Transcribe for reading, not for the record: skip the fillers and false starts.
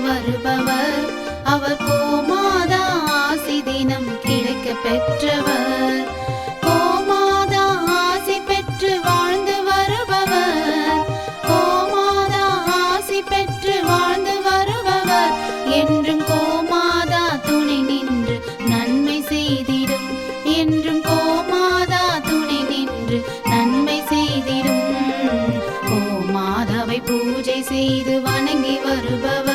வருபவர். அவர் கோமாதா ஆசி தினம் கிடைக்க பெற்றவர். கோமாதா ஆசி பெற்று வாழ்ந்து வருபவர். கோமாதா ஆசி பெற்று வாழ்ந்து வருபவர். என்றும் கோமாதா துணை நின்று நன்மை செய்திடும். என்றும் கோமாதா துணை நின்று நன்மை செய்திடும். கோமாதாவை பூஜை செய்து வணங்கி வருபவர்.